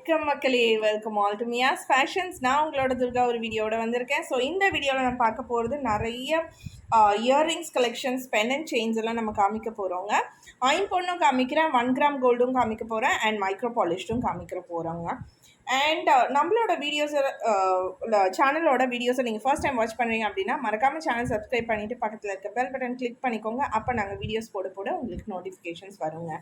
வணக்கம் மக்களே, welcome all to மியாஸ் fashions. நான் உங்களோட துர்கா ஒரு வீடியோட வந்திருக்கேன். ஸோ இந்த வீடியோவில் நம்ம பார்க்க போகிறது நிறைய earrings collections, pen and chains எல்லாம் நம்ம காமிக்க போகிறோங்க. ஐம்பொன்னும் காமிக்கிறேன், 1 கிராம் கோல்டும் காமிக்க போகிறேன், அண்ட் மைக்ரோ பாலிஷ்டும் காமிக்க போகிறோங்க. அண்ட் நம்மளோட வீடியோஸை சேனலோட வீடியோஸை நீங்கள் ஃபர்ஸ்ட் டைம் வாட்ச் பண்ணுறீங்க அப்படின்னா மறக்காமல் சேனல் சப்ஸ்கிரைப் பண்ணிவிட்டு பக்கத்தில் இருக்க பெல் பட்டன் கிளிக் பண்ணிக்கோங்க. அப்போ நாங்கள் வீடியோஸ் போட உங்களுக்கு நோட்டிஃபிகேஷன்ஸ் வருங்க.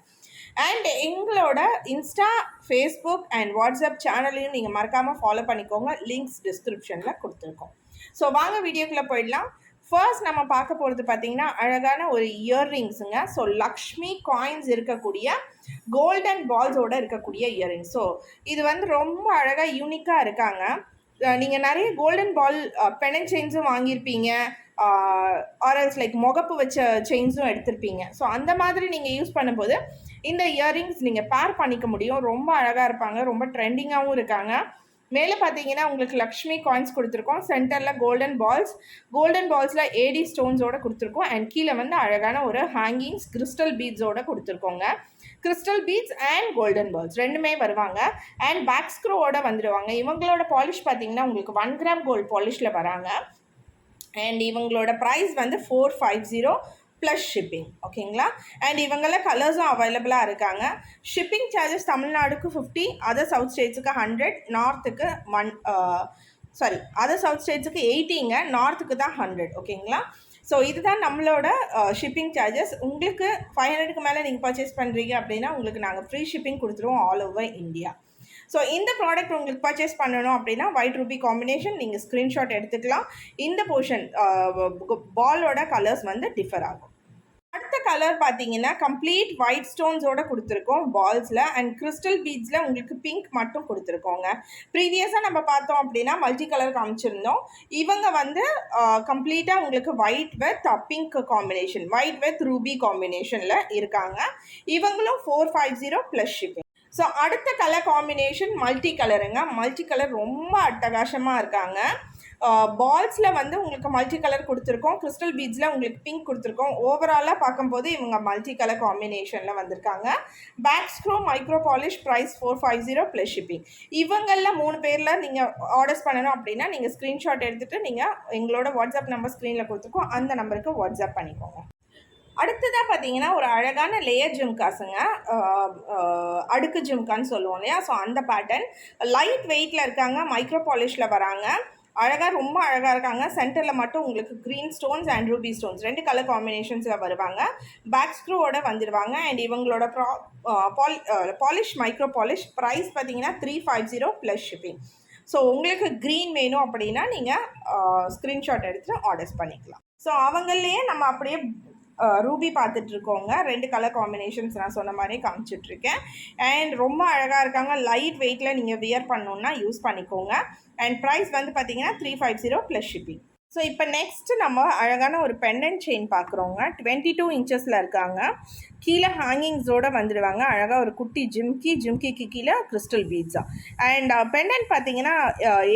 அண்ட் எங்களோட இன்ஸ்டா, ஃபேஸ்புக் அண்ட் வாட்ஸ்அப் சேனலையும் நீங்கள் மறக்காமல் ஃபாலோ பண்ணிக்கோங்க. லிங்க்ஸ் டிஸ்கிரிப்ஷனில் கொடுத்துருக்கோம். ஸோ வாங்க வீடியோக்குள்ளே போயிடலாம். ஃபர்ஸ்ட் நம்ம பார்க்க போகிறது பார்த்தீங்கன்னா அழகான ஒரு இயர்ரிங்ஸுங்க. ஸோ லக்ஷ்மி காயின்ஸ் இருக்கக்கூடிய கோல்டன் பால்ஸோடு இருக்கக்கூடிய இயர்ரிங்ஸ். ஸோ இது வந்து ரொம்ப அழகாக யூனிக்காக இருக்காங்க. நீங்கள் நிறைய கோல்டன் பால் பென் அண்ட் செயின்ஸும் வாங்கியிருப்பீங்க, ஆர்எல்ஸ் லைக் முகப்பு வச்ச செயின்ஸும் எடுத்திருப்பீங்க. ஸோ அந்த மாதிரி நீங்கள் யூஸ் பண்ணும்போது இந்த இயர்ரிங்ஸ் நீங்கள் பேர் பண்ணிக்க முடியும். ரொம்ப அழகாக இருப்பாங்க, ரொம்ப ட்ரெண்டிங்காகவும் இருக்காங்க. மேலே பார்த்தீங்கன்னா உங்களுக்கு லக்ஷ்மி காயின்ஸ் கொடுத்துருக்கோம். சென்டரில் கோல்டன் பால்ஸில் ஏடி ஸ்டோன்ஸோடு கொடுத்துருக்கோம். அண்ட் கீழே வந்து அழகான ஒரு ஹேங்கிங்ஸ் கிறிஸ்டல் பீட்ஸோடு கொடுத்துருக்கோங்க. Crystal beads and golden balls ரெண்டுமே வருவாங்க. அண்ட் பேக் ஸ்க்ரூவோடு வந்துடுவாங்க. இவங்களோட பாலிஷ் பார்த்தீங்கன்னா உங்களுக்கு 1 கிராம் கோல்டு பாலிஷில் வராங்க. அண்ட் இவங்களோட ப்ரைஸ் வந்து 450 ப்ளஸ் ஷிப்பிங். ஓகேங்களா? அண்ட் இவங்களில் கலர்ஸும் அவைலபிளாக இருக்காங்க. ஷிப்பிங் சார்ஜஸ் தமிழ்நாடுக்கு 50, அதர் சவுத் ஸ்டேட்ஸுக்கு 100, நார்த்துக்கு அதர் சவுத் ஸ்டேட்ஸுக்கு 80ங்க, நார்த்துக்கு தான் 100. ஓகேங்களா? ஸோ இதுதான் நம்மளோட ஷிப்பிங் சார்ஜஸ். உங்களுக்கு 500க்கு மேலே நீங்கள் பர்ச்சேஸ் பண்ணுறீங்க அப்படின்னா உங்களுக்கு நாங்கள் ஃப்ரீ ஷிப்பிங் கொடுத்துருவோம் ஆல் ஓவர் இந்தியா. ஸோ இந்த ப்ராடக்ட் உங்களுக்கு பர்ச்சேஸ் பண்ணணும் அப்படின்னா ஒயிட் ரூபி காம்பினேஷன் நீங்கள் ஸ்க்ரீன்ஷாட் எடுத்துக்கலாம். இந்த போர்ஷன் பாலோட கலர்ஸ் வந்து டிஃபர் ஆகும். அடுத்த கலர் பார்த்தீங்கன்னா கம்ப்ளீட் ஒயிட் ஸ்டோன்ஸோட கொடுத்துருக்கோம் பால்ஸில். அண்ட் கிறிஸ்டல் பீட்ஸில் உங்களுக்கு பிங்க் மட்டும் கொடுத்துருக்கோங்க. ப்ரீவியஸாக நம்ம பார்த்தோம் அப்படின்னா மல்டி கலர் காமிச்சிருந்தோம். இவங்க வந்து கம்ப்ளீட்டாக உங்களுக்கு white with pink combination, white with Ruby காம்பினேஷனில் இருக்காங்க. இவங்களும் 450 ப்ளஸ் ஷிப்பிங். ஸோ அடுத்த கலர் காம்பினேஷன் மல்டி கலருங்க. மல்டி கலர் ரொம்ப அட்டகாசமாக இருக்காங்க. பால்ஸில் வந்து உங்களுக்கு மல்டி கலர் கொடுத்துருக்கோம், கிறிஸ்டல் பீட்ஸில் உங்களுக்கு பிங்க் கொடுத்துருக்கோம். ஓவராலாக பார்க்கும்போது இவங்க மல்டி கலர் காம்பினேஷனில் வந்திருக்காங்க. Back screw micro polish, price 450 plus shipping. இவங்களில் 3 பேரில் நீங்கள் ஆர்டர்ஸ் பண்ணணும் அப்படின்னா நீங்கள் ஸ்க்ரீன்ஷாட் எடுத்துகிட்டு நீங்கள் எங்களோட வாட்ஸ்அப் நம்பர் ஸ்க்ரீனில் கொடுத்துருக்கோம், அந்த நம்பருக்கு வாட்ஸ்அப் பண்ணிக்கோங்க. அடுத்ததாக பார்த்தீங்கன்னா ஒரு அழகான லேயர் ஜிம்காஸுங்க, அடுக்கு ஜிம்கான்னு சொல்லுவோம் இல்லையா? ஸோ அந்த பேட்டர்ன் லைட் வெயிட்டில் இருக்காங்க, மைக்ரோ பாலிஷில் வராங்க. அழகாக, ரொம்ப அழகாக இருக்காங்க. சென்டரில் மட்டும் உங்களுக்கு green stones and ruby stones 2 colour காம்பினேஷன்ஸில் வருவாங்க. பேக் ஸ்க்ரூவோட வந்துடுவாங்க. அண்ட் இவங்களோட பாலிஷ் மைக்ரோ பாலிஷ், ப்ரைஸ் பார்த்தீங்கன்னா 350 ப்ளஸ் ஷிப்பிங். ஸோ உங்களுக்கு க்ரீன் வேணும் அப்படின்னா நீங்கள் ஸ்க்ரீன்ஷாட் எடுத்துகிட்டு ஆர்டர்ஸ் பண்ணிக்கலாம். ஸோ அவங்களையே நம்ம அப்படியே ரூபி பார்த்துட்ருக்கோங்க. 2 கலர் காம்பினேஷன்ஸ் நான் சொன்ன மாதிரி காமிச்சிட்ருக்கேன். அண்ட் ரொம்ப அழகாக இருக்காங்க. லைட் வெயிட்டில் நீங்கள் வியர் பண்ணணுன்னா யூஸ் பண்ணிக்கோங்க. அண்ட் ப்ரைஸ் வந்து பார்த்தீங்கன்னா 350 ப்ளஸ் ஷிப்பிங். ஸோ இப்போ நெக்ஸ்ட்டு நம்ம அழகான ஒரு பெண்டன்ட் செயின் பார்க்குறோங்க. 22 இன்ச்சஸில் இருக்காங்க. கீழே ஹேங்கிங்ஸோடு வந்துடுவாங்க. அழகாக ஒரு குட்டி ஜிம்கிக்கு கீழே கிறிஸ்டல் பீட்ஸா. அண்ட் பெண்டன்ட் பார்த்தீங்கன்னா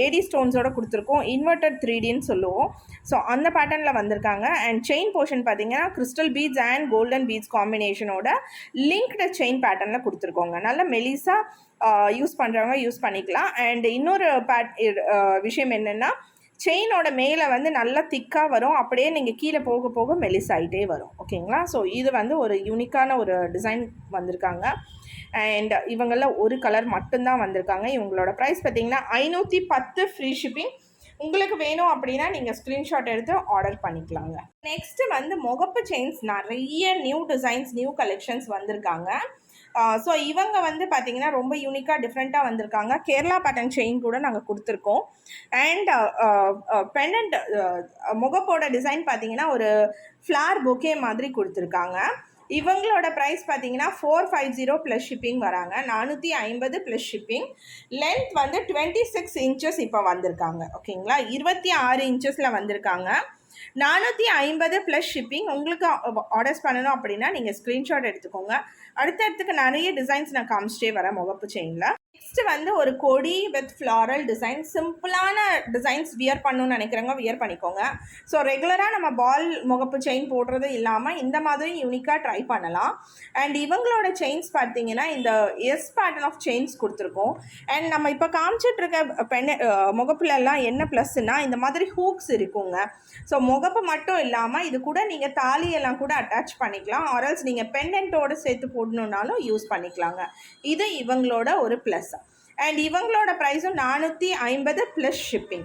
ஏடி ஸ்டோன்ஸோடு கொடுத்துருக்கோம். இன்வெர்டட் 3Dன்னு சொல்லுவோம். ஸோ அந்த பேட்டர்னில் வந்திருக்காங்க. அண்ட் செயின் போர்ஷன் பார்த்தீங்கன்னா crystal beads and golden beads காம்பினேஷனோட லிங்க்டு செயின் பேட்டர்னில் கொடுத்துருக்கோங்க. நல்ல மெலிசாக யூஸ் பண்ணுறவங்க யூஸ் பண்ணிக்கலாம். அண்ட் இன்னொரு விஷயம் என்னென்னா செயினோட மேலே வந்து நல்லா திக்காக வரும், அப்படியே நீங்கள் கீழே போக போக மெலிசாயிட்டே வரும். ஓகேங்களா? ஸோ இது வந்து ஒரு யூனிக்கான ஒரு டிசைன் வந்திருக்காங்க. அண்ட் இவங்களில் ஒரு கலர் மட்டும்தான் வந்திருக்காங்க. இவங்களோட ப்ரைஸ் பார்த்தீங்கன்னா 510 ஃப்ரீ ஷிப்பிங். உங்களுக்கு வேணும் அப்படின்னா நீங்கள் ஸ்க்ரீன்ஷாட் எடுத்து ஆர்டர் பண்ணிக்கலாங்க. நெக்ஸ்ட்டு வந்து முகப்பு செயின்ஸ், நிறைய நியூ டிசைன்ஸ், நியூ கலெக்ஷன்ஸ் வந்திருக்காங்க. ஸோ இவங்க வந்து பார்த்திங்கன்னா ரொம்ப யூனிக்காக டிஃப்ரெண்ட்டாக வந்திருக்காங்க. கேரளா பேட்டர்ன் செயின் கூட நாங்கள் கொடுத்துருக்கோம். அண்ட் பெண்டன்ட் முகப்போட டிசைன் பார்த்திங்கன்னா ஒரு ஃப்ளார் பொக்கே மாதிரி கொடுத்துருக்காங்க. இவங்களோட ப்ரைஸ் பார்த்தீங்கன்னா 450 ப்ளஸ் ஷிப்பிங் வராங்க. 450 ப்ளஸ் ஷிப்பிங். லென்த் வந்து 26 இன்ச்சஸ் இப்போ வந்திருக்காங்க. ஓகேங்களா? 26 இன்ச்சஸில் வந்திருக்காங்க. 450 ப்ளஸ் ஷிப்பிங். உங்களுக்கு ஆர்டர்ஸ் பண்ணணும் அப்படின்னா நீங்கள் ஸ்க்ரீன்ஷாட் எடுத்துக்கோங்க. அடுத்தடுத்துக்கு நிறைய டிசைன்ஸ் நான் காமிச்சிட்டே வரேன் முகப்பு செயினில். நெக்ஸ்ட் வந்து ஒரு கொடி வித் ஃப்ளாரல் டிசைன், சிம்பிளான டிசைன்ஸ் வியர் பண்ணணும்னு நினைக்கிறவங்க வியர் பண்ணிக்கோங்க. ஸோ ரெகுலராக நம்ம பால் முகப்பு செயின் போடுறது இல்லாமல் இந்த மாதிரி யூனிக்காக ட்ரை பண்ணலாம். அண்ட் இவங்களோட செயின்ஸ் பார்த்தீங்கன்னா இந்த எஸ் பேட்டர்ன் ஆஃப் செயின்ஸ் கொடுத்துருக்கோம். அண்ட் நம்ம இப்போ காமிச்சிட்ருக்க முகப்புலலாம் என்ன ப்ளஸ்ன்னா இந்த மாதிரி ஹூக்ஸ் இருக்குங்க. ஸோ முகப்பு மட்டும் இல்லாமல் இது கூட நீங்கள் தாலியெல்லாம் கூட அட்டாச் பண்ணிக்கலாம், ஆர்எல்ஸ் நீங்கள் பெண்டன்ட்டோடு சேர்த்து போடணுன்னாலும் யூஸ் பண்ணிக்கலாங்க. இது இவங்களோட ஒரு ப்ளஸ். அண்ட் இவங்களோட ப்ரைஸும் 450 ப்ளஸ் ஷிப்பிங்.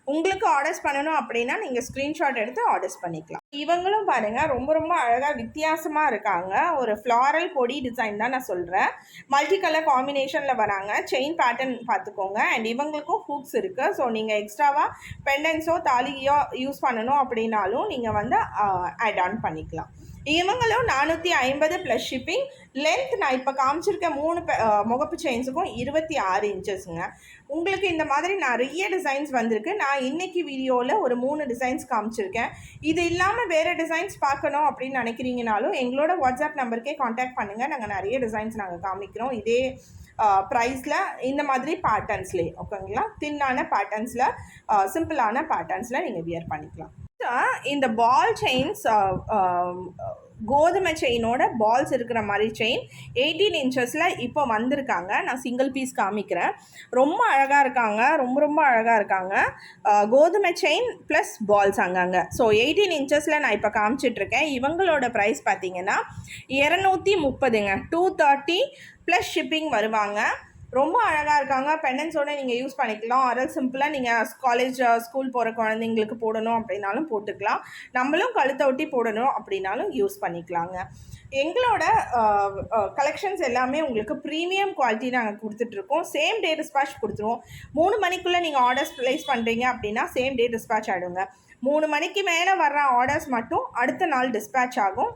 உங்களுக்கு ஆர்டர்ஸ் பண்ணணும் அப்படின்னா நீங்கள் ஸ்க்ரீன்ஷாட் எடுத்து ஆர்டர்ஸ் பண்ணிக்கலாம். இவங்களும் பாருங்கள் ரொம்ப ரொம்ப அழகாக வித்தியாசமாக இருக்காங்க. ஒரு ஃப்ளாரல் கொடி டிசைன் தான் நான் சொல்கிறேன். மல்டி கலர் காம்பினேஷனில் வராங்க. செயின் பேட்டர்ன் பார்த்துக்கோங்க. அண்ட் இவங்களுக்கும் ஹூக்ஸ் இருக்குது. ஸோ நீங்கள் எக்ஸ்ட்ராவாக பெண்டன்ஸோ தாலியோ யூஸ் பண்ணணும் அப்படின்னாலும் நீங்கள் வந்து ஆட் ஆன் பண்ணிக்கலாம். இவங்களும் 450 ப்ளஸ் ஷிப்பிங். லென்த் நான் இப்போ காமிச்சிருக்க 3 முகப்பு செயின்ஸுக்கும் 26 இன்ச்சஸ்ங்க. உங்களுக்கு இந்த மாதிரி நிறைய டிசைன்ஸ் வந்திருக்கு. நான் இன்றைக்கி வீடியோவில் ஒரு 3 டிசைன்ஸ் காமிச்சிருக்கேன். இது இல்லாமல் வேறு டிசைன்ஸ் பார்க்கணும் அப்படின்னு நினைக்கிறீங்கனாலும் எங்களோட வாட்ஸ்அப் நம்பருக்கே காண்டாக்ட் பண்ணுங்கள். நாங்கள் நிறைய டிசைன்ஸ் நாங்கள் காமிக்கிறோம் இதே ப்ரைஸில், இந்த மாதிரி பேட்டர்ன்ஸ்லேயே. ஓகேங்களா? தின்னான பேட்டர்ன்ஸில், சிம்பிளான பேட்டர்ன்ஸில் நீங்கள் வியர் பண்ணிக்கலாம். இந்த பால் செயின்ஸ் கோதுமை செயினோட பால்ஸ் இருக்கிற மாதிரி செயின் 18 இன்ச்சஸில் இப்போ வந்திருக்காங்க. நான் சிங்கிள் பீஸ் காமிக்கிறேன். ரொம்ப அழகாக இருக்காங்க, ரொம்ப ரொம்ப அழகாக இருக்காங்க. கோதுமை செயின் ப்ளஸ் பால்ஸ் அங்கங்கே. ஸோ 18 இன்ச்சஸில் நான் இப்போ காமிச்சிட்ருக்கேன். இவங்களோட ப்ரைஸ் பார்த்தீங்கன்னா 230ங்க. 230 ப்ளஸ் ஷிப்பிங் வருவாங்க. ரொம்ப அழகாக இருக்காங்க. பெண்டன்ஸோடு நீங்கள் யூஸ் பண்ணிக்கலாம். ஆர்எல் சிம்பிளாக நீங்கள் காலேஜ் ஸ்கூல் போகிற குழந்தைங்களுக்கு போடணும் அப்படின்னாலும் போட்டுக்கலாம். நம்மளும் கழுத்தை ஒட்டி போடணும் அப்படின்னாலும் யூஸ் பண்ணிக்கலாங்க. எங்களோட கலெக்ஷன்ஸ் எல்லாமே உங்களுக்கு ப்ரீமியம் குவாலிட்டி நாங்கள் கொடுத்துட்ருக்கோம். சேம் டே டிஸ்பேச் கொடுத்துருவோம். 3 மணிக்குள்ளே நீங்கள் ஆர்டர்ஸ் ப்ளேஸ் பண்ணுறீங்க அப்படின்னா சேம் டே டிஸ்பேச் ஆகிடுங்க. 3 மணிக்கு மேலே வர்ற ஆர்டர்ஸ் மட்டும் அடுத்த நாள் டிஸ்பேச் ஆகும்.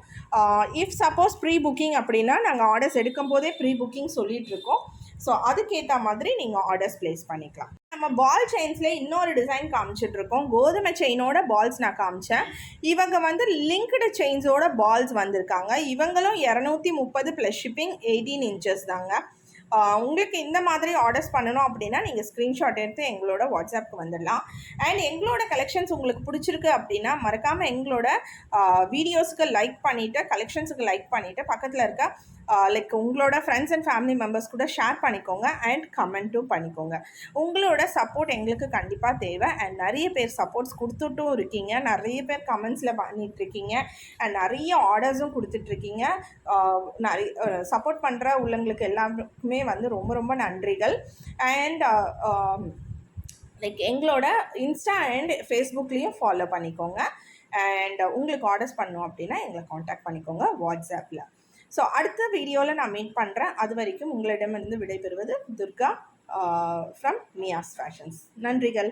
இஃப் சப்போஸ் ப்ரீ புக்கிங் அப்படின்னா நாங்கள் ஆர்டர்ஸ் எடுக்கும் போதே ப்ரீ புக்கிங் சொல்லிகிட்ருக்கோம். ஸோ அதுக்கேற்ற மாதிரி நீங்கள் ஆர்டர்ஸ் ப்ளேஸ் பண்ணிக்கலாம். நம்ம பால் செயின்ஸில் இன்னொரு டிசைன் காமிச்சிட்ருக்கோம். கோதுமை செயினோட பால்ஸ் நான் காமிச்சேன். இவங்க வந்து லிங்க்டு செயின்ஸோட பால்ஸ் வந்திருக்காங்க. இவங்களும் 230 ப்ளஸ் ஷிப்பிங், 18 இன்ச்சஸ் தாங்க. உங்களுக்கு இந்த மாதிரி ஆர்டர்ஸ் பண்ணணும் அப்படின்னா நீங்கள் ஸ்க்ரீன்ஷாட் எடுத்து எங்களோட வாட்ஸ்அப்புக்கு வந்துடலாம். அண்ட் எங்களோட கலெக்ஷன்ஸ் உங்களுக்கு பிடிச்சிருக்கு அப்படின்னா மறக்காமல் எங்களோட வீடியோஸுக்கு லைக் பண்ணிவிட்டு, கலெக்ஷன்ஸுக்கு லைக் பண்ணிவிட்டு, பக்கத்தில் இருக்க லைக் உங்களோட ஃப்ரெண்ட்ஸ் அண்ட் ஃபேமிலி மெம்பர்ஸ் கூட ஷேர் பண்ணிக்கோங்க. அண்ட் கமெண்ட்டும் பண்ணிக்கோங்க. உங்களோட சப்போர்ட் எங்களுக்கு கண்டிப்பாக தேவை. அண்ட் நிறைய பேர் சப்போர்ட்ஸ் கொடுத்துட்டும் இருக்கீங்க. நிறைய பேர் கமெண்ட்ஸில் பண்ணிகிட்ருக்கீங்க. அண்ட் நிறைய ஆர்டர்ஸும் கொடுத்துட்ருக்கீங்க. நிறைய சப்போர்ட் பண்ணுற உள்ளவங்களுக்கு எல்லாருக்குமே வந்து ரொம்ப ரொம்ப நன்றிகள். அண்ட் லைக் எங்களோட இன்ஸ்டா அண்ட் ஃபேஸ்புக்லேயும் ஃபாலோ பண்ணிக்கோங்க. அண்ட் உங்களுக்கு ஆர்டர்ஸ் பண்ணணும் அப்படின்னா எங்களை காண்டாக்ட் பண்ணிக்கோங்க வாட்ஸ்அப்பில். ஸோ அடுத்த வீடியோவில் நான் மீட் பண்ணுறேன். அது வரைக்கும் உங்களிடமிருந்து விடைபெறுவது துர்கா ஃப்ரம் மியாஸ் ஃபேஷன்ஸ். நன்றிகள்.